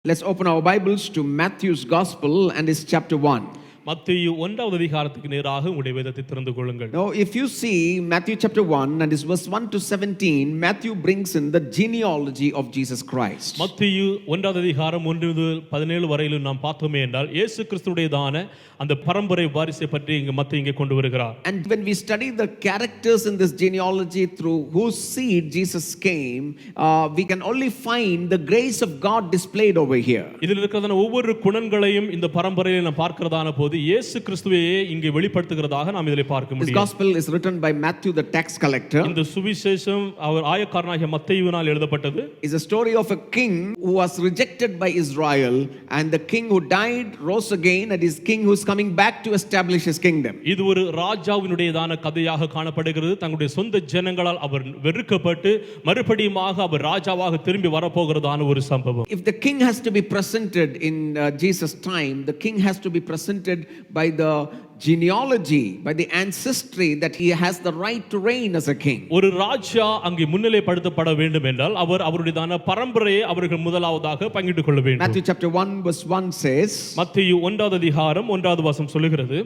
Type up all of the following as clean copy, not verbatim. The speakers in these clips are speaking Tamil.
Let's open our Bibles to Matthew's Gospel and it's chapter 1. மத்தேயு 1வது அதிகாரத்துக்கு நேராக உங்களுடைய வேதத்தை திறந்து கொள்ளுங்கள். Now if you see Matthew chapter 1 and it's verse 1 to 17, Matthew brings in the genealogy of Jesus Christ. மத்தேயு 1வது அதிகாரம் 1 முதல் 17 வரையிலும் நாம் பார்த்தோமே என்றால் இயேசு கிறிஸ்துவுடையதான அந்த பரம்பரை வாரிசை பற்றி மத்தேயு இங்கே கொண்டு வருகிறார். And when we study the characters in this genealogy through whose seed Jesus came, we can only find the grace of God displayed over here. இதில் இருக்கிறதான ஒவ்வொரு குணங்களையும் இந்த பரம்பரையில் நாம் பார்க்கிறதான போது இயேசு கிறிஸ்துவையே இங்கே வெளிப்படுத்துகிறதாக நாம் இதிலே பார்க்க முடியும். This gospel is written by Matthew the tax collector. இந்த சுவிசேஷம் அவர் ஆயக்காரனாகிய மத்தேயுவினால் எழுதப்பட்டது. Is a story of a king who was rejected by Israel and the king who died rose again and is king who is coming back to establish his kingdom. இது ஒரு ராஜாவினுடையதான கதையாக காணப்படுகிறது. தங்களுடைய சொந்த ஜனங்களால் அவர் வெறுக்கப்பட்டு மறுபடியுமாக அவர் ராஜாவாக திரும்பி வரப்போகிறதான ஒரு சம்பவம். If the king has to be presented in Jesus' time, the king has to be presented by the genealogy, by the ancestry that he has the right to reign as a king. ஒரு ராஜா அங்கே முன்னிலைப்படுத்தப்பட வேண்டும் என்றால் அவர் அவருடையதான பரம்பரையை அவர்கள் முதலாவதாக பங்கிட்டுக் கொள்ள வேண்டும். Matthew chapter 1 verse 1 says, மத்தேயு 1வது அதிகாரம் 1வது வசனம் சொல்லுகிறது,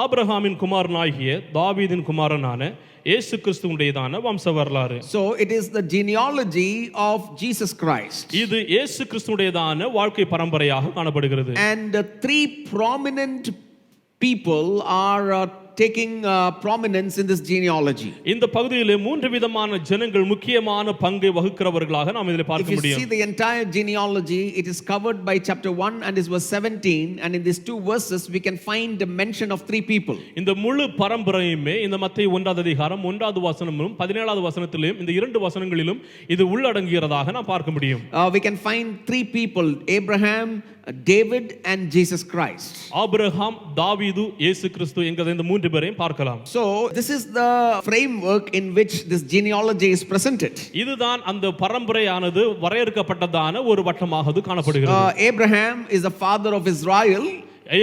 ஆபிரகாமின் குமாரனாகிய தாவீதின் குமாரனான இயேசு கிறிஸ்துவுடையதான வம்ச வரலாறு. So it is the genealogy of Jesus Christ. இது இயேசு கிறிஸ்துவுடையதான வாழ்க்கை பரம்பரையாக காணப்படுகிறது. And three prominent people are taking prominence in this genealogy. இந்த பகுதியிலே மூன்று விதமான ஜனங்கள் முக்கியமான பங்கை வகிக்கிறவர்களாக நாம் இதிலே பார்க்க முடியும். If you see the entire genealogy, it is covered by chapter 1 and is verse 17, and in these two verses we can find the mention of three people. இந்த முழு பரம்பரையுமே இந்த மத்தேயு 1வது அதிகாரம் 1வது வசனமும் 17வது வசனத்திலும் இந்த இரண்டு வசனங்களிலும் இது உள்ளடங்குகிறதாக நாம் பார்க்க முடியும். We can find three people: Abraham, David and Jesus Christ. Abraham, தாவீது, இயேசு கிறிஸ்து என்கிற இந்த மூன்று பேரையும் பார்க்கலாம். So this is the framework in which this genealogy is presented. இதுதான் அந்த பரம்பரையானது வரையறுக்கப்பட்டதான ஒரு வட்டமாக காணப்படுகிறது. Abraham is the father of Israel.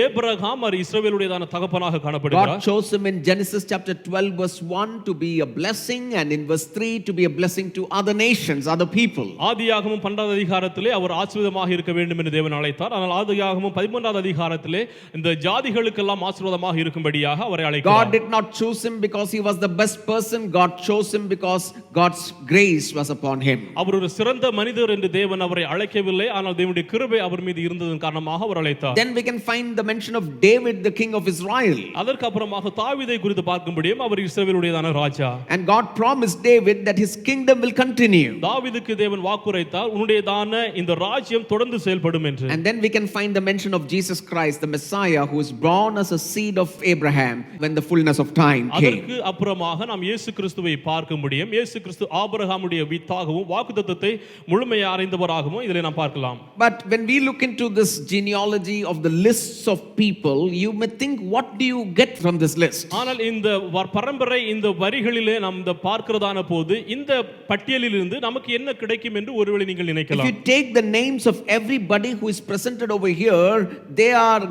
Abraham இஸ்ரவேலுடையதான தகப்பனாக காணப்படுகிறார். God chose him in Genesis chapter 12 verse 1 to be a blessing, and in verse 3 to be a blessing to other nations, other people. ஆதியாகமம் 12வது அதிகாரத்திலே அவர் ஆசீர்வாதமாக இருக்க வேண்டும் என்று தேவன் அழைத்தார். ஆனால் ஆதியாகமம் 13வது அதிகாரத்திலே இந்த ஜாதிகளுக்கெல்லாம் ஆசீர்வாதமாக இருக்கும்படியாக அவரை அழைத்தார். God did not choose him because he was the best person. God chose him because God's grace was upon him. அவர் ஒரு சிறந்த மனிதர் என்று தேவன் அவரை அழைக்கவில்லை, ஆனால் தேவனுடைய கிருபை அவர் மீது இருந்ததன் காரணமாக அவர் அழைத்தார். Then we can find the mention of David, the king of Israel. அதற்கு அப்புறமாக தாவீதை குறித்து பார்க்கும்படியும் அவர் இஸ்ரவேலுடையதான ராஜா. And God promised David that his kingdom will continue. தாவீதுக்கு தேவன் வாக்குரைத்தார், உன்னுடையதான இந்த ராஜ்யம் தொடர்ந்து செயல்படும் என்று. And then we can find the mention of Jesus Christ, the Messiah, who is born as a seed of Abraham when the fullness of time came. அதற்கு அப்புறமாக நாம் இயேசு கிறிஸ்துவை பார்க்க முடியும். இயேசு கிறிஸ்து ஆபிரகாமுடைய வித்தாகவும் வாக்குத்தத்தத்தை முழுமையாக அறிந்தவராகவும் இதிலே நாம் பார்க்கலாம். But when we look into this genealogy of the lists of people, you may think, what do you get from this list? ஆனால் இந்த பரம்பரை இந்த வரிகளிலே நாம் இந்த பார்க்கிறதான போது இந்த பட்டியலிலிருந்து நமக்கு என்ன கிடைக்கும் என்று ஒருவேளை நீங்கள் நினைக்கலாம். If you take the names of everybody who is presented over here, they are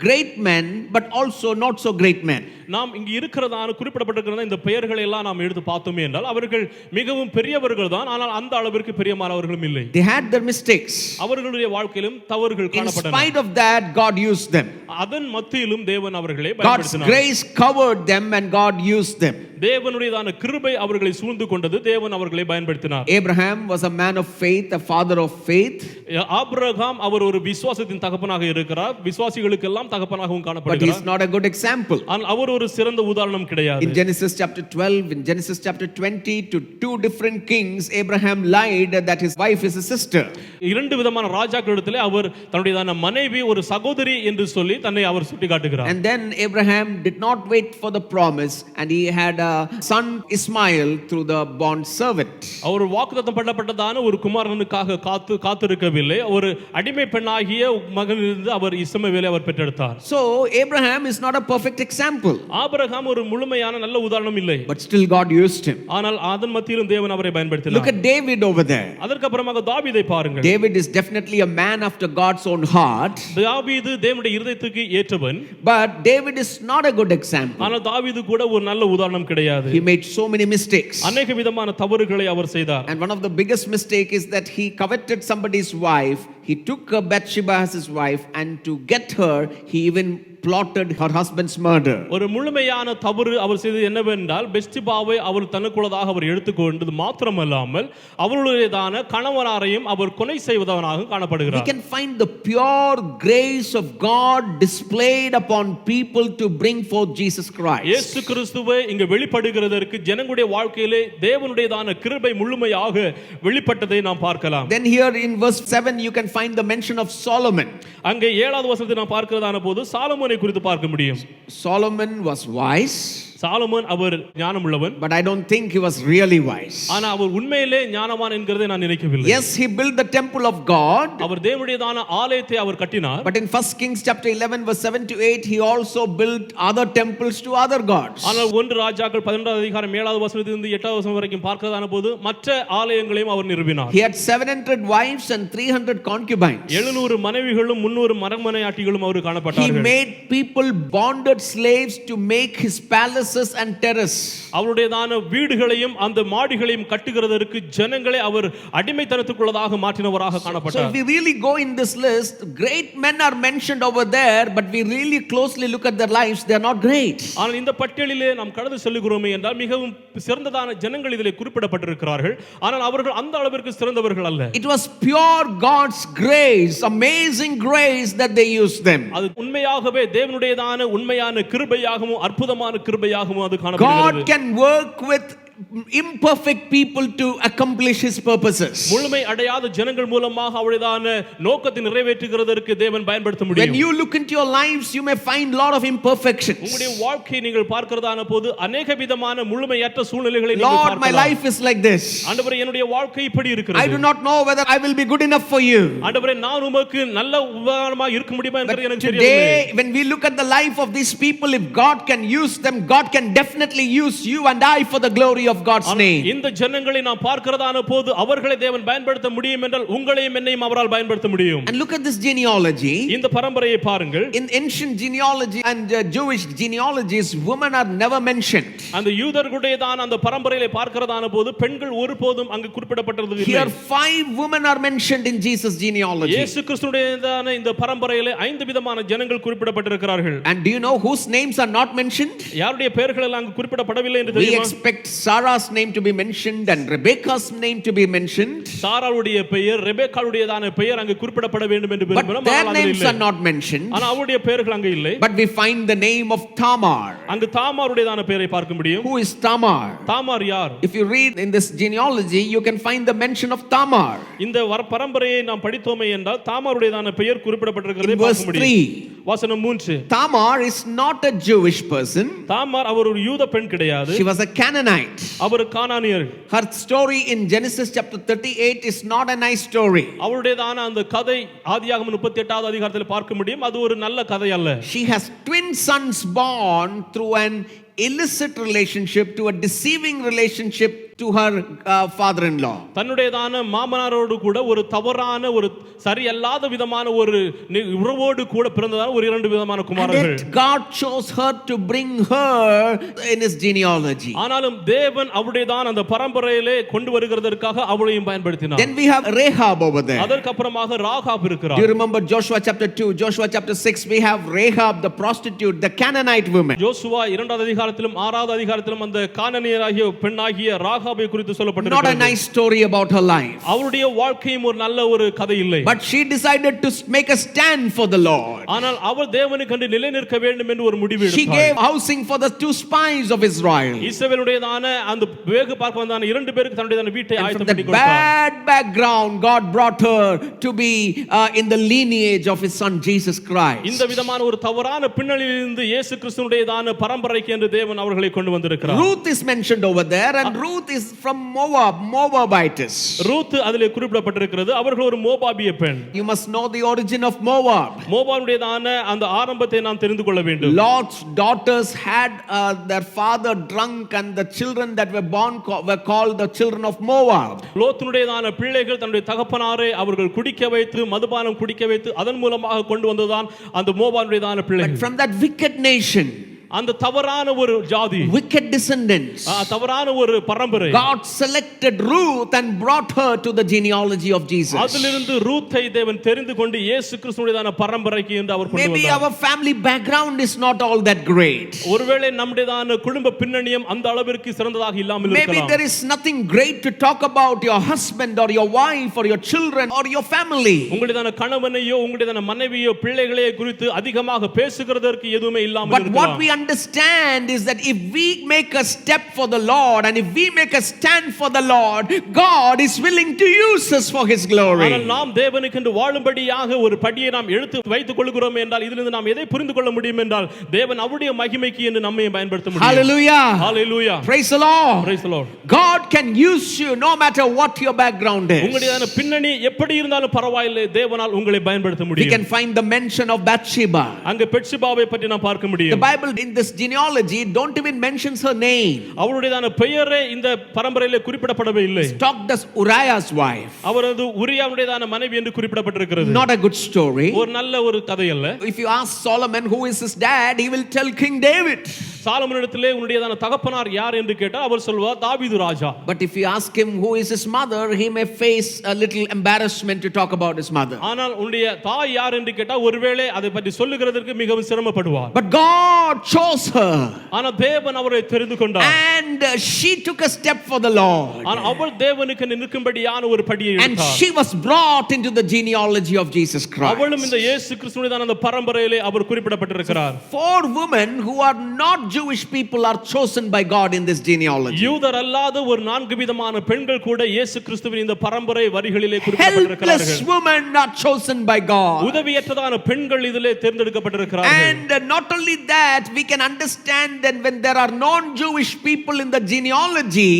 great men but also not so great men. நாம் இங்கு இருக்கிறதான குறிப்பிடப்பட்டிருக்கிற இந்த பெயர்களை எல்லாம் நாம் எடுத்து பார்த்தோமே என்றால் அவர்கள் மிகவும் பெரியவர்கள் தான், ஆனால் அந்த அளவிற்கு பெரியமானவர்களும் இல்லை. They had their mistakes. அவர்களுடைய வாழ்க்கையிலும் தவறுகள் காணப்பட்டன. In spite of that, God used them. அதன் மத்தியிலும் தேவன் அவர்களை God's பயன்படுத்தினார். grace covered them and God used them. தேவனுடையதான கிருபை அவர்களை சூழ்ந்து கொண்டது, தேவன் அவர்களை பயன்படுத்தினார். Abraham was a man of faith, a father of faith. Abraham அவர் ஒரு விசுவாசத்தின் தகப்பனாக இருக்கிறார், விசுவாசிகளுக்கு எல்லாம் தகப்பனாகவும் காணப்படுகிறார். But he is not a good example. அவர் ஒரு சிறந்த உதாரணம் கிடையாது. In Genesis chapter 12, in Genesis chapter 20, to two different kings, Abraham lied that his wife is a sister. இரண்டு விதமான ராஜாக்களிடத்திலே அவர் தன்னுடைய மனைவி ஒரு சகோதரி என்று சொல்லி தன்னை அவர் சுட்டிக்காட்டுகிறார். And then Abraham did not wait for the promise, and he had a son Ismail through the bond servant. அவர் வாக்குத்தத்தம் பண்ணப்பட்டதான ஒரு குமாரனுக்காக காத்திருக்கவில்லை, ஒரு அடிமை பெண்ணாகிய மகனிலிருந்து அவர் இஸ்மவேலை அவர் பெற்றெடுத்தார். So Abraham is not a perfect example. Abraham ஒரு முழுமையான நல்ல உதாரணம் இல்லை, but still God used him. ஆனால் அதன் மத்தியிலும் தேவன் அவரை பயன்படுத்தினார். Look at David over there. அதற்கு அப்புறமாக தாவீதை பாருங்கள். David is definitely a man after God's own heart. தாவீது தேவனுடைய இருதயத்துக்கு ஏற்றவன், but David is not a good example. ஆனால் தாவீது கூட ஒரு நல்ல உதாரணம் கிடையாது. கிடையாது. He made so many mistakes. அநேக விதமான தவறுகளை அவர் செய்தார். And one of the biggest mistake is that he coveted somebody's wife. He took Bathsheba as his wife, and to get her, he even plotted her husband's murder. ஒரு முழுமையான தவறு அவர் செய்தது என்னவென்றால் பெத்ஷெபாவை அவர் தனக்குள்ளதாக அவர் எடுத்துக்கொண்டது மாத்திரமல்லாமல் அவருடையதான கணவனாரையும் அவர் கொலை செய்வதனாக We காணப்படுகிறார். can find the pure grace of God displayed upon people to bring forth Jesus Christ. இயேசு கிறிஸ்துவை இங்க வெளிப்படுகிறதற்கு ஜனங்களுடைய வாழ்க்கையிலே தேவனுடையதான கிருபை முழுமையாக வெளிப்பட்டதை நாம் பார்க்கலாம். Then here in verse 7 you can find the mention of Solomon. அங்கே 7வது வசனத்தை நாம் பார்க்கிறதான போது சாலமோனை குறித்து பார்க்க முடியும். Solomon was wise. சாலமோன் அவர் ஞானமுள்ளவன். But I don't think he was really wise. ஆனா அவர் உண்மையிலே ஞானவான் என்கிறதை நான் நினைக்கவில்லை. Yes, he built the temple of God. அவர் தேவனுடையதான ஆலயத்தை அவர் கட்டினார். But in 1 Kings chapter 11 verse 7 to 8 he also built other temples to other gods. ஆனால் 1 ராஜாக்கள் 11வது அதிகாரம் 7வது வசனத்திலிருந்து 8வது வசனம் வரைக்கும் பார்க்கிறதான போது மற்ற ஆலயங்களையும் அவர் நிறுவினார். He had 700 wives and 300 concubines. 700 மனைவிகளும் 300 மரமனையாட்டிகளும் our He காணப்பட்டார்கள். made people bonded slaves to make his palaces and terrace. அவருடையதான வீடுகளையும் அந்த மாடிகளையும் கட்டுகிறதற்கு ஜனங்களை அவர் அடிமைத்தனத்துக்குள்ளதாக மாற்றினவராக So காணப்பட்டார். if we really go in this list, great men are mentioned over there, but we really closely look at their lives, they are not great. ஆனால் இந்த பட்டியலிலே நாம் கடந்து செல்லுகிறோமே என்றால் மிகவும் சிறந்ததான ஜனங்கள் இதிலே குறிப்பிடப்பட்டிருக்கிறார்கள். ஆனால் அவர்கள் அந்த அளவிற்கு சிறந்தவர்கள் அல்ல. It was pure God's grace, amazing grace that they used them. அது உண்மையாகவே தேவனுடையதான உண்மையான கிருபையாகவும் அற்புதமான கிருபையாகவும் அது காணப்படுகிறது. God can work with imperfect people to accomplish his purposes. முழுமை அடையாத ஜனங்கள் மூலமாக அவருடையதான நோக்கத்தை நிறைவேற்றுகிறதற்கு தேவன் பயன்படுத்த When முடியும். you look into your lives, you may find lot of imperfections. உங்களுடைய வாழ்க்கையை நீங்கள் பார்க்கிறதான போது अनेक விதமான முழுமையற்ற சூழ்நிலைகளை நீங்கள் Lord, பார்க்கலாம். my life is like this. ஆண்டவரே என்னுடைய வாழ்க்கை இப்படி I இருக்கிறது. do not know whether I will be good enough for you. ஆண்டவரே நான் உமக்கு நல்ல உபகாரமாக இருக்க முடியுமா But என்று எனக்கு தெரியவில்லை. today, when we look at the life of these people, if God can use them, God can definitely use you and I for the glory of God's name. இந்த ஜனங்களை நாம் பார்க்கிறதான போது அவர்களை தேவன் பயன்படுத்த முடியும் என்றால் உங்களையும் என்னையும் அவரால் பயன்படுத்த முடியும். And look at this genealogy. இந்த பரம்பரையை பாருங்கள். In ancient genealogy and Jewish genealogies, women are never mentioned. அந்த யூதர்களுடையதான அந்த பரம்பரையை பார்க்கிறதான போது பெண்கள் ஒருபோதும் அங்கு குறிப்பிடப்பட்டது இல்லை. Here 5 women are mentioned in Jesus genealogy. இயேசு கிறிஸ்துவுடையதான இந்த பரம்பரையிலே 5 விதமான ஜனங்கள் குறிப்பிடப்பட்டிருக்கிறார்கள். And do you know whose names are not mentioned? யாருடைய பெயர்கள் எல்லாம் அங்கு குறிப்பிடப்படவில்லை என்று We தெரியுமா? expect Sarah's name to be mentioned and Rebecca's name to be mentioned. சாராளுடைய பெயர் ரெபெக்காளுடையதான பெயர் அங்கு குறிப்பிடப்பட வேண்டும் என்று But விரும்பினோம். their ஆனால் அது names இல்லை. are not mentioned. ஆனா அவருடைய பெயர்கள் அங்கு இல்லை. But we find the name of Tamar. அங்கு தாமாருடையதான பெயரை பார்க்க முடியும். Who is Tamar? தாமார் யார்? If you read in this genealogy, you can find the mention of Tamar. இந்த பரம்பரையை நாம் படித்தோமே என்றால் தாமாருடையதான பெயர் குறிப்பிடப்பட்டிருக்கிறதை In verse பார்க்க முடியும். 3. வசனம் 3. Tamar is not a Jewish person. Tamar அவர் ஒரு யூத பெண் கிடையாது. She was a Canaanite. Our கானானியர். Her story in Genesis chapter 38 is not a nice story. அவருடையதான அந்த கதை ஆதியாகமம் 38வது அதிகாரத்தில் பார்க்க முடியும். அது ஒரு நல்ல கதை அல்ல. She has twin sons born through an illicit relationship, to a deceiving relationship to her father-in-law. தன்னுடையதான மாமனாரோடு கூட ஒரு தவறான ஒரு சரியல்லாத விதமான ஒரு உறவோடு கூட பிறந்ததான ஒரு 2 விதமான குமாரர்கள். And God chose her to bring her in his genealogy. ஆனாலும் தேவன் அவருடையதான அந்த பரம்பரையிலே கொண்டு வருகிறதற்காக அவளையும் பயன்படுத்தினார். Then we have Rahab over there. அதற்கு அப்புறமாக ராகாப் Do இருக்கிறார். you remember Joshua chapter 2, Joshua chapter 6, we have Rahab the prostitute, the Canaanite woman. யோசுவா 2வது அதிகாரத்திலும் 6வது அதிகாரத்திலும் அந்த கானானியராகிய பெண்ணாகிய ராகாபை குறித்து Not a சொல்லப்பட்டிருக்கிறது. nice story about her life. அவருடைய வாழ்க்கையும் ஒரு நல்ல ஒரு கதை இல்லை. But she decided to make a stand for the Lord. ஆனால் அவள் தேவனுக்கென்று நிலை நிற்க வேண்டும் என்று ஒரு முடிவு She எடுத்தாள். gave housing for the 2 spies of Israel. இஸ்ரவேலுடையதான அந்த வேகு பார்க்க வந்தான 2 பேருக்கு தன்னுடையதான வீட்டை And from ஆயத்தம் that பண்ணி கொடுத்தார். bad background, God brought her to be in the lineage of his son Jesus Christ. இந்த விதமான ஒரு தவறான பின்னணியிலிருந்து இயேசு கிறிஸ்துவுடையதான பரம்பரைக்கு என்று தேவன் அவர்களை கொண்டு வந்திருக்கிறார். Ruth is mentioned over there, and Ruth is from Moab, Moabites. Ruth அதிலே குறிப்பிடப்பட்டிருக்கிறது. அவர்கள் ஒரு மோபாபிய பெண். You must know the origin of Moab. மோபாவுடையதான அந்த ஆரம்பத்தை நாம் தெரிந்து கொள்ள வேண்டும். Lot's daughters had their father drunk, and the children that were born were called the children of Moab. லோத்தினுடையதான பிள்ளைகள் தன்னுடைய தகப்பனாரை அவர்கள் குடிக்க வைத்து மதுபானம் குடிக்க வைத்து அதன் மூலமாக கொண்டு வந்ததுதான் அந்த மோபாவுடையதான But பிள்ளைகள். from that wicked nation, அந்த தவறான ஒரு ஜாதி, wicked descendants. தவறான ஒரு பரம்பரை, God selected Ruth and brought her to the genealogy of Jesus. அதிலிருந்து ரூத்தை தேவன் தெரிந்து கொண்டு இயேசு கிறிஸ்துவினுடையதான பரம்பரைக்கு என்று அவர் கொண்டு Maybe வந்தார். our family background is not all that great. ஒருவேளை நம்முடையதான குடும்ப பின்னணியம் அந்த அளவிற்கு சிறந்ததாக இல்லாமல் Maybe இருக்கலாம். there is nothing great to talk about your husband or your wife or your children or your family. உங்களுடையதான கணவனையோ உங்களுடையதான மனைவியோ பிள்ளைகளையோ குறித்து அதிகமாக பேசுகிறதற்கு எதுவுமே இல்லாமல் But what இருக்கலாம். we understand is that if we make a step for the Lord and if we make a stand for the Lord, God is willing to use us for His glory. ஆனால் நாம் தேவனுக்கு என்று வாழும்படியாக ஒரு படியை நாம் எடுத்து வைத்துக் கொள்கிறோம் என்றால் இதிலிருந்து நாம் எதை புரிந்து கொள்ள முடியும் என்றால் தேவன் அவருடைய மகிமைக்கு என்று நம்மை பயன்படுத்த முடியும். Hallelujah. Hallelujah. Praise the Lord. Praise the Lord. God can use you no matter what your background is. உங்களுடைய பின்னணி எப்படி இருந்தாலும் பரவாயில்லை, தேவனால் உங்களை பயன்படுத்த We முடியும். can find the mention of Bathsheba. அங்க பெத்ஷெபாவை பற்றி நாம் பார்க்க The முடியும். Bible in this genealogy don't even mentions her name. அவருடையதான பெயரே இந்த பரம்பரையிலே குறிப்பிடப்படவே இல்லை. Talked as Uriah's wife. அவரது உரியாவுடையதான மனைவி என்று குறிப்பிடப்பட்டிருக்கிறது. Not a good story. ஒரு நல்ல ஒரு கதை அல்ல. If you ask Solomon who is his dad, he will tell King David. சாலமோனிடத்திலே உன்னுடையதான தகப்பனார் யார் என்று கேட்டால் அவர் சொல்வார் தாவீது ராஜா. But if you ask him who is his mother, he may face a little embarrassment to talk about his mother. ஆனால் உன்னுடைய தாய் யார் என்று கேட்டால் ஒருவேளை அதை பற்றி சொல்லுகிறதற்கு மிகவும் சிரமப்படுவார். But God chose her. ஆனால் தேவன் அவரை தெரிந்து கொண்டார். And she took a step for the Lord. ஆனால் அவள் தேவனுக்கு நிற்கும்படியான ஒரு படியை And எடுத்தார். she was brought into the genealogy of Jesus Christ. அவளும் இந்த இயேசு கிறிஸ்துவின் அந்த பரம்பரையிலே அவர் குறிப்பிடப்பட்டிருக்கிறார். 4 women who are not Jewish people are chosen by God in this genealogy. யூதர் அல்லாத ஒரு 4 விதமான பெண்கள் கூட இயேசு கிறிஸ்துவின் இந்த பரம்பரை வரிகளிலே குறிப்பிடப்பட்டிருக்கிறார்கள். Helpless women are chosen by God. உதவியற்றதான பெண்கள் இதிலே தேர்ந்தெடுக்கப்பட்டிருக்கிறார்கள். And not only that, we can understand that when there are non-Jewish people in the genealogy,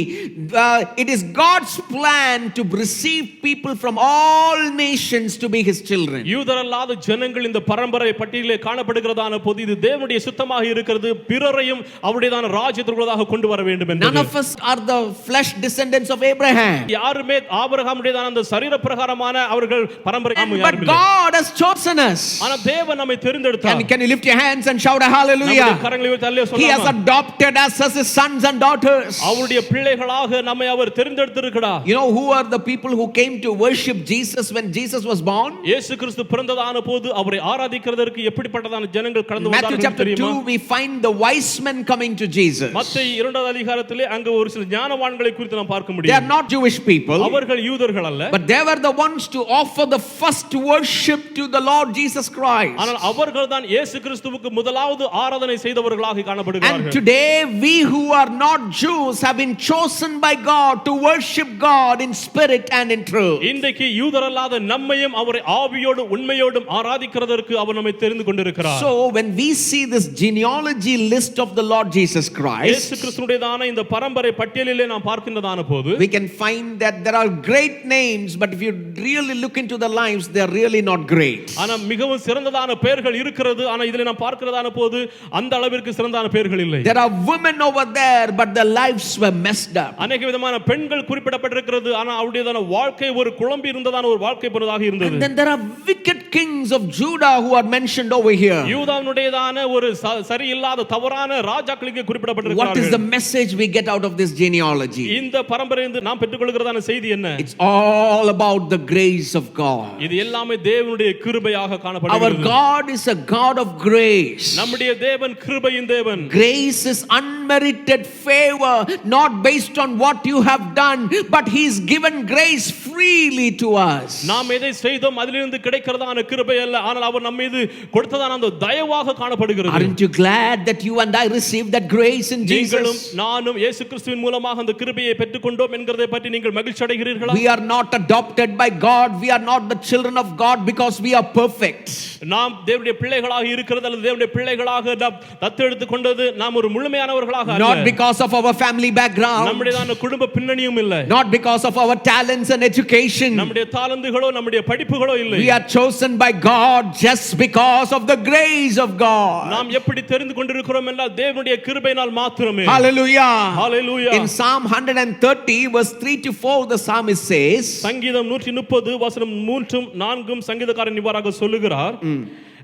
it is God's plan to receive people from all nations to be His children. யூதர் அல்லாத ஜனங்கள் இந்த பரம்பரை பட்டியலிலே காணப்படுகிறதான போது இது தேவனுடைய சுத்தமாக இருக்கிறது, பிறரையும் அவருடையதான ராஜ்யத்திற்குள்ளாக கொண்டு வர வேண்டும் என்பது. None of us are the flesh descendants of Abraham. யாருமே ஆபிரகாமுடையதான அந்த சரீர பிரகாரமான அவர்கள் பரம்பரை But God has chosen us. ஆனா தேவன் நம்மை தெரிந்தெடுத்தார். Can you lift your hands and shout a hallelujah? கரங்களை உயர்த்தி அல்லேலூயா சொல்லலாமா? He has adopted us as His sons and daughters. அவருடைய பிள்ளைகளாக நம்மை அவர் தெரிந்தெடுத்திருக்கிறார். You know who are the people who came to worship Jesus when Jesus was born? இயேசு கிறிஸ்து பிறந்ததான போது அவரை ஆராதிக்கிறதற்கு எப்படிப்பட்டதான ஜனங்கள் கடந்து Matthew வந்தார்கள் chapter தெரியுமா? 2 we find the wise men coming to Jesus. மத்தேயு 2வது அதிகாரத்திலே அங்க ஒரு சில ஞானவான்களை குறித்து நாம் பார்க்க They are முடியும். not Jewish people, அவர்கள் யூதர்கள் அல்ல, but they were the ones to offer the first worship to the Lord Jesus Christ. ஆனால் அவர்கள்தான் இயேசு கிறிஸ்துவுக்கு முதலாவது ஆராதனை செய்தவர்களாக And காணப்படுகிறார்கள். today we who are not Jews have been chosen by God to worship God in spirit and in truth. இன்றைக்கு யூதர் அல்லாத நம்மையும் அவரை ஆவியோடு உண்மையோடும் ஆராதிக்கிறதற்கு அவர் நம்மை தெரிந்து கொண்டிருக்கிறார். So when we see this genealogy list of the Lord Jesus Christ, இயேசு கிறிஸ்துவினுடையதான இந்த பரம்பரை பட்டியலிலே நாம் பார்க்கின்றதான போது we can find that there are great names, but if you really look into the lives, they are really not great. ஆனா மிகவும் சிறந்ததான பெயர்கள் இருக்கிறது, ஆனா இதிலே நாம் பார்க்கிறதான போது அந்த அளவிற்கு சிறந்தான பெயர்கள் இல்லை. There are women over there, but their lives were messed up. அநேக விதமான பெண்கள் குறிப்பிடப்பட்டிருக்கிறது, ஆனா அவருடையதான வாழ்க்கை ஒரு குழம்பி இருந்ததான ஒரு வாழ்க்கை போனதாக இருந்தது. And then there are wicked kings of Judah who are mentioned over here. யூதாவுடையதான ஒரு சரியில்லாத தவறான ராஜாக்களுக்கு What குறிப்பிடப்பட்டிருக்கிறார்கள். is the message we get out of this genealogy? இந்த பரம்பரையிலிருந்து நாம் பெற்றுக்கொள்கிறதான செய்தி என்ன? It's all about the grace of God. இது எல்லாமே தேவனுடைய கிருபையாக Our காணப்படுகிறது. God is a God of grace. நம்முடைய தேவன் கிருபையின் தேவன். Grace is unmerited favor, not based on what you have done, but He's given grace freely to us. நாம் எதை செய்தோம் அதிலிருந்து கிடைக்கிறதான கிருபை அல்ல, ஆனால் அவர் நம்ம மீது கொடுத்ததான அந்த தயவாக காணப்படுகிறது. Aren't you glad that you and I received that grace in நீங்களும் Jesus? நானும் இயேசு கிறிஸ்துவின் மூலமாக அந்த கிருபையை பெற்றுக்கொண்டோம் என்கிறதை பற்றி நீங்கள் மகிழ்ச்சி அடைகிறீர்களா? We are not adopted by God. We are not the children of God because we are perfect. நாம் தேவனுடைய பிள்ளைகளாக இருக்கிறது அல்லது தேவனுடைய பிள்ளைகளாக நாம் தத்தெடுத்து கொண்டது நாம் ஒரு முழுமையானவர்களாக அல்ல. Not because of our family background. நம்முடையதான குடும்ப பின்னணியும் இல்லை. Not because of our talents and education. நம்முடைய தாளந்துகளோ நம்முடைய படிப்புகளோ இல்லை. We are chosen by God just because of the grace of God. நாம் எப்படி தெரிந்து கொண்டிருக்கிறோம் என்றால் தேவனுடைய கிருபையினால் மாத்திரமே. Hallelujah. Hallelujah. In Psalm 130 verse 3 to 4 the psalmist says, சங்கீதம் 130 வசனம் 3 4 சங்கீதக்காரன் இவ்வாறாக சொல்லுகிறார்,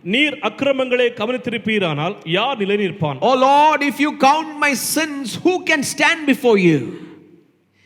நீர் அக்கிரமங்களை கவனித்திருப்பீரானால் யார் நிலை நிற்பான்? Oh Lord, if you count my sins, who can stand before you?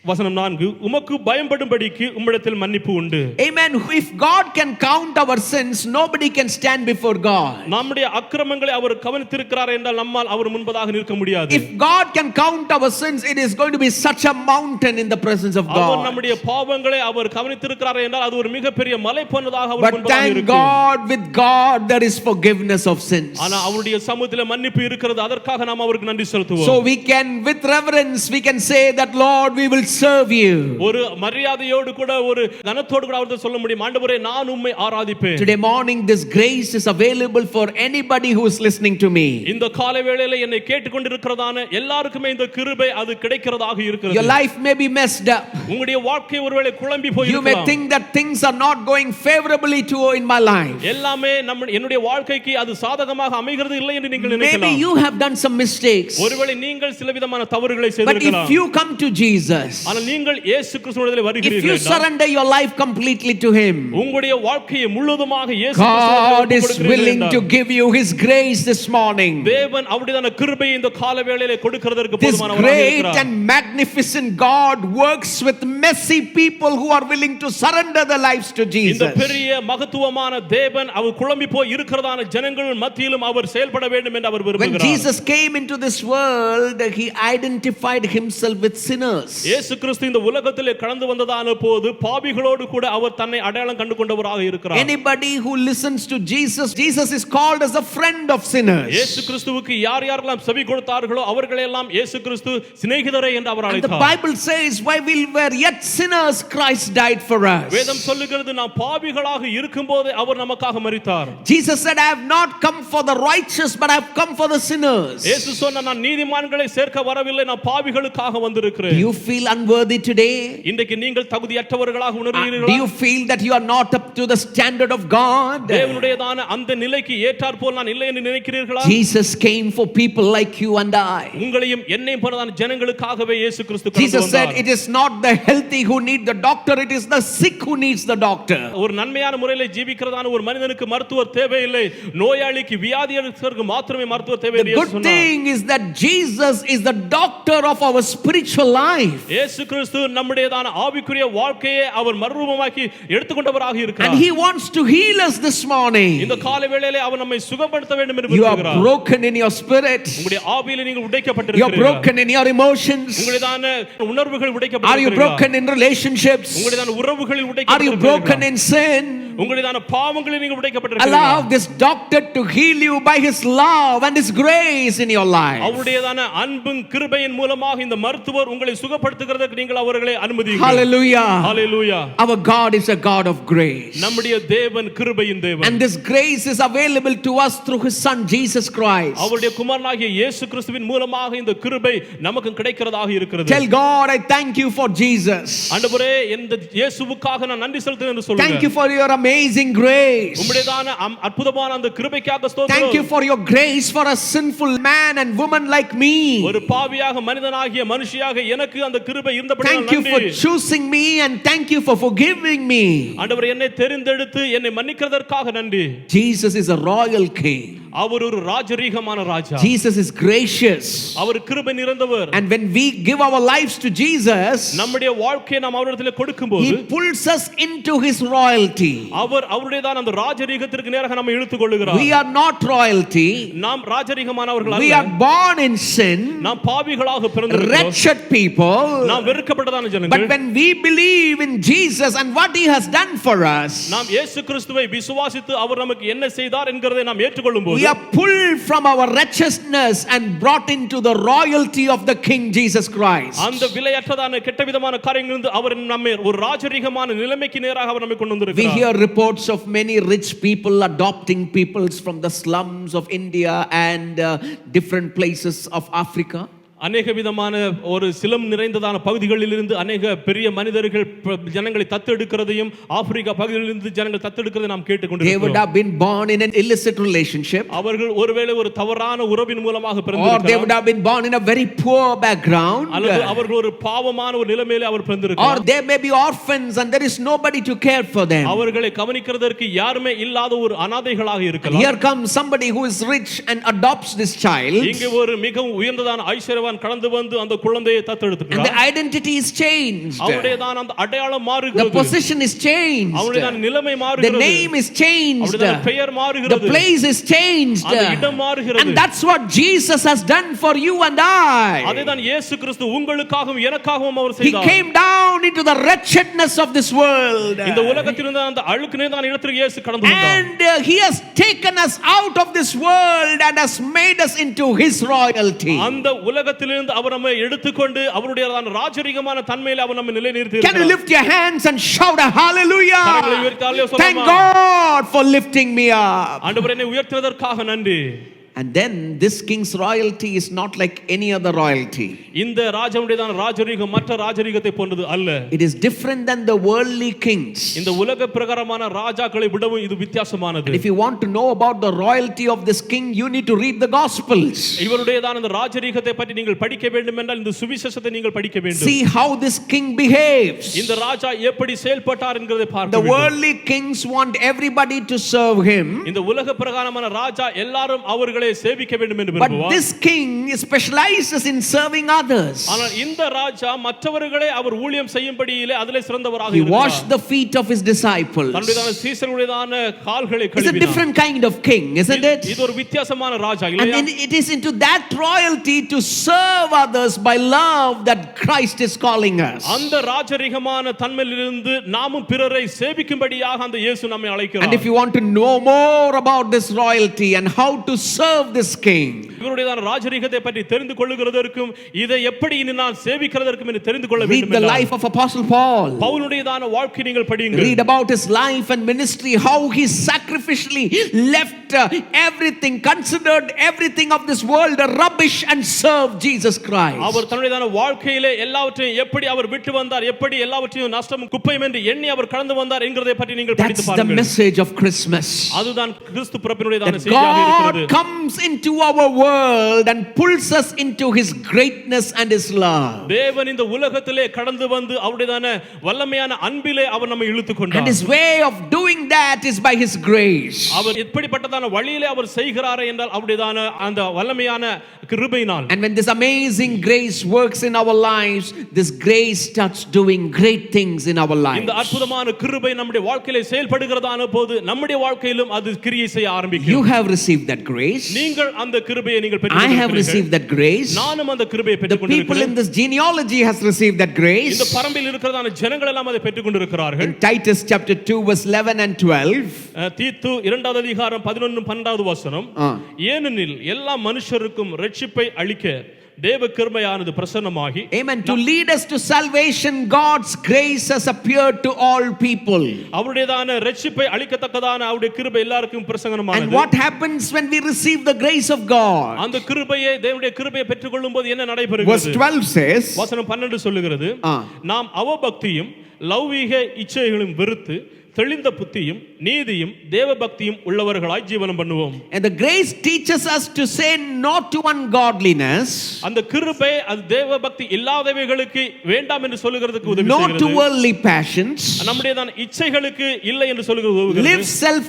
வசனம் 4, உமக்கு பயப்படும்படிக்கு உம்மிடத்தில் மன்னிப்பு உண்டு. Amen. If God can count our sins, nobody can stand before God. நம்முடைய அக்கிரமங்களை அவர் கவனித்திருக்கிறார் என்றால் நம்மால் அவர் முன்பதாக நிற்க முடியாது. If God can count our sins, it is going to be such a mountain in the presence of God. அவர் நம்முடைய பாவங்களை அவர் கவனித்திருக்கிறார் என்றால் அது ஒரு மிகப்பெரிய மலை போன்றதாக அவர் But முன்பதாக thank இருக்கும். God, with God there is forgiveness of sins. ஆனா அவருடைய சமூகத்திலே மன்னிப்பு இருக்கிறது. அதற்காக நாம் அவருக்கு நன்றி செலுத்துவோம். So we can, with reverence, we can say that Lord, we will serve you. ஒரு மரியாதையோடு கூட ஒரு கனத்தோடு கூட அவர்ட்ட சொல்ல முடியும், ஆண்டவரே நான் உம்மை ஆராதிப்பேன். Today morning this grace is available for anybody who is listening to me. இந்த காலை வேளையிலே என்னை கேட்டுக்கொண்டிருக்கிறதான எல்லாருக்குமே இந்த கிருபை அது கிடைக்கிறதாக இருக்கிறது. Your life may be messed up. உங்களுடைய வாழ்க்கை ஒருவேளை குழம்பி போய் You may இருக்கலாம். think that things are not going favorably to in my life. எல்லாமே என்னுடைய வாழ்க்கைக்கு அது சாதகமாக அமைகிறது இல்லை என்று நீங்கள் Maybe நினைக்கலாம். you have done some mistakes. ஒருவேளை நீங்கள் சில விதமான தவறுகளை But செய்திருக்கலாம். if you come to Jesus, ஆனால் நீங்கள் இயேசு கிறிஸ்துவிடத்தில் if you வருகிறீர்கள், surrender your life completely to him, உங்களுடைய வாழ்க்கையை முழுவதுமாக இயேசு God is கிறிஸ்துவிடத்தில் willing to give you his grace this morning. தேவன் அவருடையதான கிருபையை இந்த கால வேளையிலே கொடுக்கிறதற்கு This போதுமானவராக great இருக்கிறார். and magnificent God works with messy people who are willing to surrender their lives to இந்த Jesus. பெரிய மகத்துவமான தேவன் அவர் குழம்பி போய் இருக்கிறதான ஜனங்கள் மத்தியிலும் அவர் செயல்பட வேண்டும் என்று அவர் When விரும்புகிறார். Jesus came into this world, he identified himself with sinners. இயேசு கிறிஸ்து இந்த உலகத்திலே கடந்து வந்ததான போது பாவிகளோடு கூட அவர் தன்னை அடையாளம் கண்டு கொண்டவராக இருக்கிறார். Anybody who listens to Jesus, Jesus is called as a friend of sinners. இயேசு கிறிஸ்துவுக்கு யார் யாரெல்லாம் செவி கொடுத்தார்களோ அவர்களை எல்லாம் இயேசு கிறிஸ்து சிநேகிதரே என்று அவர் And the அழைத்தார். Bible says, while we were yet sinners, Christ died for us. வேதம் சொல்லுகிறது நாம் பாவிகளாக இருக்கும்போது அவர் நமக்காக மரித்தார். Jesus said, I have not come for the righteous, but I have come for the sinners. இயேசு சொன்னார், நான் நீதிமான்களை சேர்க்க வரவில்லை, நான் பாவிகளுக்காக Do வந்திருக்கிறேன். you feel unworthy today? இன்றைக்கு நீங்கள் தகுதியற்றவர்களாக Do உணர்கிறீர்களா? you feel that you are not up to the standard of God? தேவனுடையதான அந்த நிலைக்கு ஏற்றாற்போல் நான் இல்லை என்று நினைக்கிறீர்களா? Jesus came for people like you and I. உங்களையும் என்னையும் போன்றதான ஜனங்களுக்காகவே இயேசு கிறிஸ்து கடந்து Jesus said, வந்தார். it is not the healthy who need the doctor, it is the sick who needs the doctor. ஒரு நன்மையான முறையில் ஜீவிக்கிறதான ஒரு மனிதனுக்கு மருத்துவர் தேவையில்லை, நோயாளிக்கு வியாதியஸ்தருக்கு மாத்திரமே மருத்துவர் தேவை The என்று இயேசு good சொன்னார். thing is that Jesus is the doctor of our spiritual life. இயேசு கிறிஸ்து நம்முடையதான ஆவிக்குரிய வாழ்க்கையை அவர் மறுரூபமாக்கி எடுத்துக்கொண்டவராக And இருக்கிறார். he wants to heal us this morning. இந்த காலை வேளையிலே அவர் நம்மை சுகப்படுத்த வேண்டும் என்று You are விரும்புகிறார். broken in your spirit. உங்களுடைய ஆவியிலே நீங்கள் You are உடைக்கப்பட்டிருக்கிறீர்கள். broken in your emotions. உங்களுடையதான உணர்வுகள் Are you உடைக்கப்பட்டிருக்கிறீர்களா? broken in relationships? உங்களுடையதான உறவுகளில் Are you உடைக்கப்பட்டிருக்கிறீர்களா? broken in sin? உங்களுடையதான பாவங்களில் நீங்கள் உடைக்கப்பட்டிருக்கிறீர்களா? Allow this doctor to heal you by his love and his grace in your life. அவருடையதான அன்பும் கிருபையின் மூலமாக இந்த மருத்துவர் உங்களை சுகப்படுத்துகிறதற்கு நீங்கள் அவர்களை அனுமதியுங்கள். Hallelujah. Hallelujah. Our God is a God of grace. நம்முடைய தேவன் கிருபையின் தேவன். And this grace is available to us through his son Jesus Christ. அவருடைய குமாரனாகிய இயேசு கிறிஸ்துவின் மூலமாக இந்த கிருபை நமக்கு கிடைக்கிறதாக இருக்கிறது. Tell God, I thank you for Jesus. ஆண்டவரே, இந்த இயேசுவுக்காக நான் நன்றி செலுத்துகிறேன் என்று சொல்லுங்க. Thank you for your amazing grace. உம்முடையதான அற்புதமான அந்த கிருபைக்காக ஸ்தோத்திரம். Thank you for your grace for a sinful man and woman like me. ஒரு பாவியாக மனிதனாகிய மனுஷியாக எனக்கு அந்த கிருபை இருந்தபடியால் Thank you for நன்றி. choosing me and thank you for forgiving me. ஆண்டவரே, என்னை தெரிந்தெடுத்து என்னை மன்னிக்கிறதற்காக நன்றி. Jesus is a royal king. அவர் ஒரு ராஜரீகமான ராஜா. Jesus is gracious. அவர் கிருபை நிறைந்தவர். And when we give our lives to Jesus, நம்முடைய வாழ்க்கையை நாம் அவரிடத்தில் கொடுக்கும்போது he pulls us into his royalty. அவர் அவருடையதான அந்த ராஜரீகத்திற்கு நேராக நம்மை இழுத்துக் கொள்ளுகிறார். We are not royalty. நாம் ராஜரீகமானவர்கள் We அல்ல. are born in sin, நாம் பாவிகளாக பிறந்திருக்கிறோம். wretched people. நாம் வெறுக்கப்பட்டதான But ஜனங்கள். when we believe in Jesus and what he has done for us, நாம் இயேசு கிறிஸ்துவை விசுவாசித்து அவர் நமக்கு என்ன செய்தார் என்கிறதை நாம் ஏற்றுக்கொள்ளும்போது we are pulled from our wretchedness and brought into the royalty of the King Jesus Christ. அந்த விலையற்றதான கெட்ட விதமான காரியங்களிலிருந்து அவர் நம்மை ஒரு ராஜரீகமான நிலைமைக்கு நேராக அவர் நம்மை கொண்டு We வந்திருக்கிறார். hear reports of many rich people adopting peoples from the slums of India and different places of Africa. அநேக விதமான ஒரு சிலம் நிறைந்ததான பகுதிகளிலிருந்து அநேக பெரிய மனிதர்கள் ஜனங்களை தத்தெடுக்கிறதையும் ஆப்பிரிக்கா பகுதியிலிருந்து ஜனங்கள் தத்தெடுக்கிறதை நாம் They would கேட்டுக்கொண்டிருக்கிறோம். have been born in an illicit relationship, அவர்கள் ஒருவேளை ஒரு தவறான உறவின் மூலமாக or they would பிறந்திருக்கலாம், have been born in a very poor background, அல்லது அவர்கள் ஒரு பாவமான ஒரு நிலைமையிலே அவர் or பிறந்திருக்கலாம். they may be orphans and there is nobody to care for them. அவர்களை கவனிக்கிறதற்கு யாருமே இல்லாத ஒரு அனாதைகளாக இருக்கலாம். Here comes somebody who is rich and adopts this child, இங்கே ஒரு மிகவும் உயர்ந்ததான ஐஸ்வர்யவான் கடந்து வந்து அந்த குழந்தையை and the தத்தெடுத்துக்கிறார். identity is changed. அவருடையதான அந்த அடையாளம் The மாறுகிறது, position is changed. அவருடையதான நிலைமை The மாறுகிறது, name is changed. அவருடையதான பெயர் The மாறுகிறது, place is changed. அந்த இடம் மாறுகிறது. And that's what Jesus has done for you and I. அதேதான் இயேசு கிறிஸ்து உங்களுக்காகவும் எனக்காகவும் அவர் He செய்தார். came down into the wretchedness of this world. இந்த உலகத்தில் இருந்த அந்த அழுக்கு நிறைந்த இடத்திற்கு இயேசு கடந்து வந்தார். And he has taken us out of this world and has made us into his royalty. அந்த உலகத்திலிருந்து அவர் நம்மை எடுத்துக்கொண்டு அவருடைய ராஜரீகமான தன்மையில அவர் நம்மை நிலைநிறுத்தி Can you இருக்கிறார். lift your hands and shout a hallelujah? கரங்களை உயர்த்தி அல்லேலூயா Thank சொல்லலாமா? God for lifting me up. ஆண்டவரே என்னை உயர்த்தினதற்காக நன்றி. And then this king's royalty is not like any other royalty. இந்த ராஜனுடையதான ராஜரீகம் மற்ற ராஜரீகத்தை போன்றது அல்ல. It is different than the worldly kings. இந்த உலக பிரகாரமான ராஜாக்களை விடவும் இது வித்தியாசமானது. And if you want to know about the royalty of this king, you need to read the Gospels. இவருடையதான இந்த ராஜரீகத்தை பற்றி நீங்கள் படிக்க வேண்டும் என்றால் இந்த சுவிசேஷத்தை நீங்கள் படிக்க வேண்டும். See how this king behaves. இந்த ராஜா எப்படி செயல்பட்டார் என்கிறதை பார்க்க The வேண்டும். worldly kings want everybody to serve him. இந்த உலக பிரகாரமான ராஜா எல்லாரும் அவர்களை சேவிக்க வேண்டும் என்று But விரும்புவார். this king specializes in serving others. ஆனால் இந்த ராஜா மற்றவர்களை அவர் ஊழியம் செய்யும்படியிலே அதிலே சிறந்தவராக He இருக்கிறார். washed the feet of his disciples. தன்னுடையதான சீசர்களுடையதான கால்களை It's a கழுவினார். different kind of king, isn't it? இது ஒரு வித்தியாசமான ராஜா And இல்லையா? then it is into that royalty to serve others by love that Christ is calling us. அந்த ராஜரீகமான தன்மையிலிருந்து நாமும் பிறரை சேவிக்கும்படியாக அந்த இயேசு நம்மை And அழைக்கிறார். if you want to know more about this royalty and how to serve this king, இவருடையதான ராஜரீகத்தை பற்றி தெரிந்து கொள்ளுகிறதற்கும் இதை எப்படி இனி நான் சேவிக்கிறதற்கும் என்று தெரிந்து கொள்ள read வேண்டும் the என்றால் life of Apostle Paul. பவுலுடையதான வாழ்க்கை நீங்கள் படியுங்கள். Read about his life and ministry, how he sacrificially left everything, considered everything of this world a rubbish and served Jesus Christ. அவர் தன்னுடையதான வாழ்க்கையிலே எல்லாவற்றையும் எப்படி அவர் விட்டு வந்தார், எப்படி எல்லாவற்றையும் நஷ்டமும் குப்பையும் என்று எண்ணி அவர் கடந்து வந்தார் என்கிறதை பற்றி நீங்கள் படித்து That's the பாருங்கள். message of Christmas. அதுதான் கிறிஸ்து பிறப்பினுடையதான That செய்தியாக இருக்கிறது. God comes into our world and pulls us into his greatness and his love. தேவன் இந்த உலகத்திலே கடந்து வந்து அவருடையதான வல்லமையான அன்பிலே அவர் நம்மை இழுத்துக் And கொண்டார். his way of doing that is by his grace. அவர் எப்படிப்பட்டதான வழியிலே அவர் செய்கிறாரே என்றால் அவருடையதான அந்த வல்லமையான கிருபையினால். And when this amazing grace works in our lives, this grace starts doing great things in our lives. இந்த அற்புதமான கிருபை நம்முடைய வாழ்க்கையிலே செயல்படுகிறதான போது நம்முடைய வாழ்க்கையிலும் அது கிரியை செய்ய ஆரம்பிக்கும். You have received that grace. நீங்கள் அந்த கிருபையை நீங்கள் I have பெற்றுக்கொண்டிருக்கிறீர்கள். received that grace. நானும் அந்த கிருபையை The people in பெற்றுக்கொண்டிருக்கிறேன். this genealogy has received that grace. இந்த பரம்பில் இருக்கிறதான ஜனங்கள் எல்லாம் அதை பெற்றுக்கொண்டிருக்கிறார்கள். In Titus chapter 2 verse 11 and 12. தீத்து 2வது அதிகாரம் 11 12வது வசனம். ஏனெனில் எல்லா மனுஷருக்கும் இரட்சிப்பை அளிக்க தேவ கிருபையானது பிரசன்னமாகி. Amen. To lead us to salvation, God's grace has appeared to all people. அவருடையதான இரட்சிப்பை அளிக்கத்தக்கதான அவருடைய கிருபை எல்லாருக்கும் பிரசன்னமானது. And what happens when we receive the grace of God? அந்த கிருபையை தேவனுடைய கிருபையை பெற்றுக்கொள்ளும்போது என்ன Verse நடைபெறுகிறது? 12 says, வசனம் 12 சொல்லுகிறது, ஆ. நாம் அவபக்தியும் லௌகீக இச்சைகளையும் வெறுத்து தெளிந்த புத்தியும் நீதியும் தேவபக்தியும் உள்ளவர்களாய் ஜீவனம் பண்ணுவோம். and the grace teaches us to say no to ungodliness, அந்த கிருபை அது தேவபக்தி இல்லாதவைகளுக்கு வேண்டாம் என்று சொல்லுகிறதுக்கு உதவி no to செய்கிறது. worldly passions, நம்முடையதான இச்சைகளுக்கு இல்லை என்று சொல்லுகிறது உதவுகிறது. live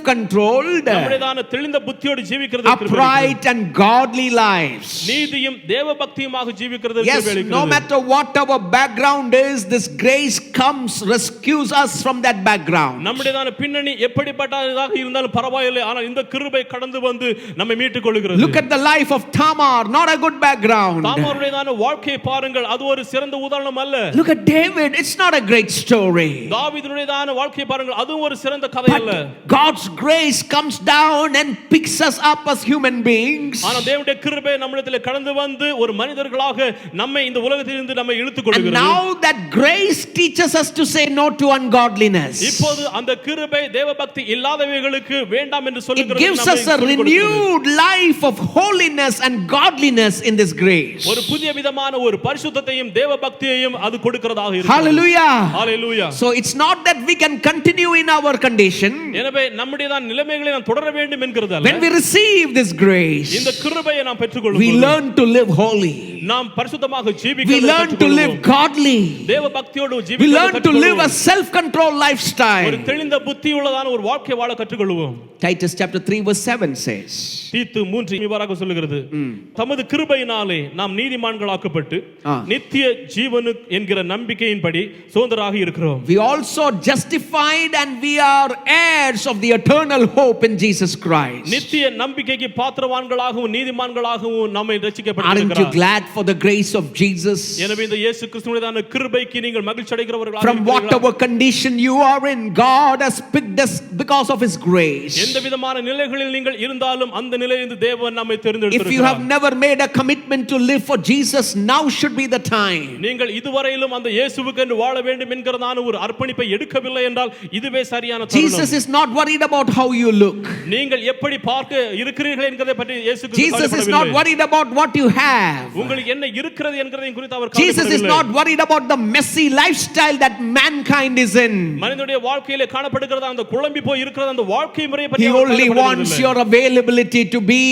self-controlled, நம்முடையதான தெளிந்த புத்தியோடு ஜீவிக்கிறதுக்கு கிருபை இருக்கிறது. upright and godly lives. நீதியும் தேவபக்தியுமாக ஜீவிக்கிறதுக்கு Yes, கிருபை no இருக்கிறது. matter what our background is, this grace comes, rescues us from that background. நம்முடையதான பின்னணி எப்படிப்பட்டதாக இருந்தாலும் பரவாயில்லை, ஆனால் இந்த கிருபை கடந்து வந்து நம்மை மீட்டுக் கொள்கிறது. Look at the life of Tamar, not a good background. தாமாருடையதான வாழ்க்கையை பாருங்கள், அது ஒரு சிறந்த உதாரணம் அல்ல. Look at David, it's not a great story. தாவீதுடையதான வாழ்க்கையை பாருங்கள், அதுவும் ஒரு சிறந்த கதை அல்ல. But God's grace comes down and picks us up as human beings. ஆனால் தேவனுடைய கிருபை நம்மிடத்தில் கடந்து வந்து ஒரு மனிதர்களாக நம்மை இந்த உலகத்திலிருந்து நம்மை இழுத்துக் And கொள்கிறது. now that grace teaches us to say no to ungodliness. இப்போது அந்த கிருபை தேவபக்தி இல்லாதவைகளுக்கு வேண்டாம் என்று It சொல்லுகிறது. gives us a renewed life of holiness and godliness in this grace. grace. ஒரு புதிய விதமான ஒரு பரிசுத்தத்தையும் தேவ பக்தியையும் அது கொடுக்கிறதாக இருக்கிறது. Hallelujah. Hallelujah. So it's not that we can continue in our condition. எனவே நம்முடைய தான் நிலைமைகளை நாம் தொடர வேண்டும் என்கிறது அல்ல. When we receive this grace, இந்த கிருபையை நாம் பெற்றுக்கொள்ளும் we போது learn to live holy. நாம் பரிசுத்தமாக ஜீவிக்க We learn to live godly. தேவ பக்தியோடு We ஜீவிக்க learn to live a self-controlled lifestyle. ஒரு தெளிந்த புத்தியுள்ளதான ஒரு வாழ்க்கை வாழ கற்றுக்கொள்வோம். Titus chapter 3 verse 7 says, தீத்து 3 இவ்வாறாக சொல்லுகிறது, தமது கிருபையினாலே நாம் நீதிமான்களாக்கப்பட்டு நித்திய ஜீவனு என்கிற நம்பிக்கையின்படி சுதந்திரராக இருக்கிறோம். we also justified and we are heirs of the eternal hope in Jesus Christ. நித்திய நம்பிக்கைக்கு பாத்திரவான்களாகவும் நீதிமான்களாகவும் நம்மை Aren't you ரட்சிக்கப்பட்டிருக்கிறார். glad for the grace of Jesus? எனவே இந்த இயேசு கிறிஸ்துவினுடையதான கிருபைக்கு நீங்கள் மகிழ்ச்சி அடைகிறவர்களாக From whatever condition you are in, God has picked us because of His grace. எந்த விதமான நிலைகளில் நீங்கள் இருந்தாலும் அந்த நிலையிலிருந்து தேவன் நம்மை If you தேர்ந்தெடுத்திருக்கிறார். have never made a commitment to live for Jesus, now should be the time. நீங்கள் இதுவரையிலும் அந்த இயேசுவுக்கு என்று வாழ வேண்டும் என்கிறதான ஒரு அர்ப்பணிப்பை எடுக்கவில்லை என்றால் இதுவே சரியான Jesus தருணம். is not worried about how you look. நீங்கள் எப்படி பார்க்க இருக்கிறீர்கள் என்கிறதை பற்றி இயேசு கிறிஸ்து Jesus is not கவலைப்படவில்லை. worried about what you have. உங்களுக்கு என்ன இருக்கிறது என்கிறதை குறித்து அவர் Jesus is கவலைப்படவில்லை. not worried about the messy lifestyle that mankind is in. மனிதனுடைய வாழ்க்கையிலே காணப்படுகிறது அந்த குழம்பி போய் இருக்கிற அந்த வாழ்க்கை முறையை பற்றி He அவர் only wants கவலைப்படவில்லை. your availability to be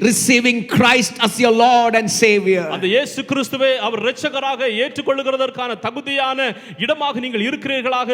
receiving Christ as your Lord and Savior. அந்த இயேசு கிறிஸ்துவை அவர் இரட்சகராக ஏற்றுக்கொள்ளுகிறதற்கான தகுதியான இடமாக நீங்கள் இருக்கிறீர்களாக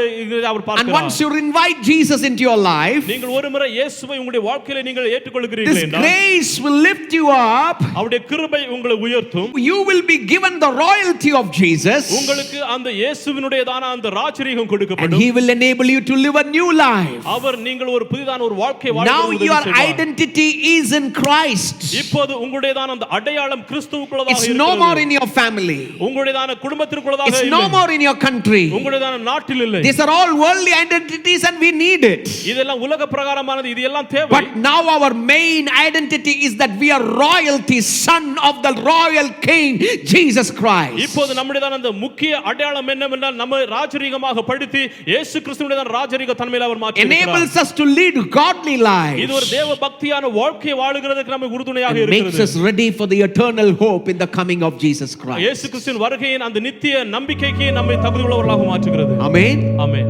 அவர் And பார்க்கிறார். once you invite Jesus into your life, நீங்கள் ஒருமுறை இயேசுவை உங்களுடைய வாழ்க்கையிலே நீங்கள் this ஏற்றுக்கொள்கிறீர்கள் என்றால் grace will lift you up. அவருடைய கிருபை உங்களை உயர்த்தும். You will be given the royalty of Jesus, உங்களுக்கு அந்த இயேசுவினுடையதான அந்த ராஜரீகம் and கொடுக்கப்படும். He will enable you to live a new life. அவர் நீங்கள் ஒரு புதிதான ஒரு வாழ்க்கை வாழ Now உதவி your செய்வார். identity is in Christ. இப்போது உங்களுடையதான அந்த அடையாளம் கிறிஸ்துவுக்குள்ளதாக It's no இருக்கிறது. more in your family. உங்களுடையதான குடும்பத்திற்குள்ளதாக It's இல்லை. no more in your country. உங்களுடையதான நாட்டில் இல்லை. These are all worldly identities and we need it. இதெல்லாம் உலக பிரகாரமானது, இது எல்லாம் தேவை. But now our main identity is that we are royalty, son of the royal king Jesus Christ. இப்போது நம்முடையதான அந்த முக்கிய அடையாளம் என்னவென்றால் நம்ம ராஜரீகமாக படுத்தி இயேசு கிறிஸ்துவினுடையதான ராஜரீக தன்மையில அவர் மாற்றி Enables us to lead godly lives. இது ஒரு தேவ பக்தியான வாழ்க்கை வாழுகிறதுக்கு நமக்கு உறுதுணையாக And makes இருக்கிறது. us ready for the eternal hope in the coming of Jesus Christ. இயேசு கிறிஸ்துவின் வருகையின் அந்த நித்திய நம்பிக்கைக்கு நம்மை தகுதியுள்ளவர்களாக மாற்றுகிறது. Amen. ஆமென்.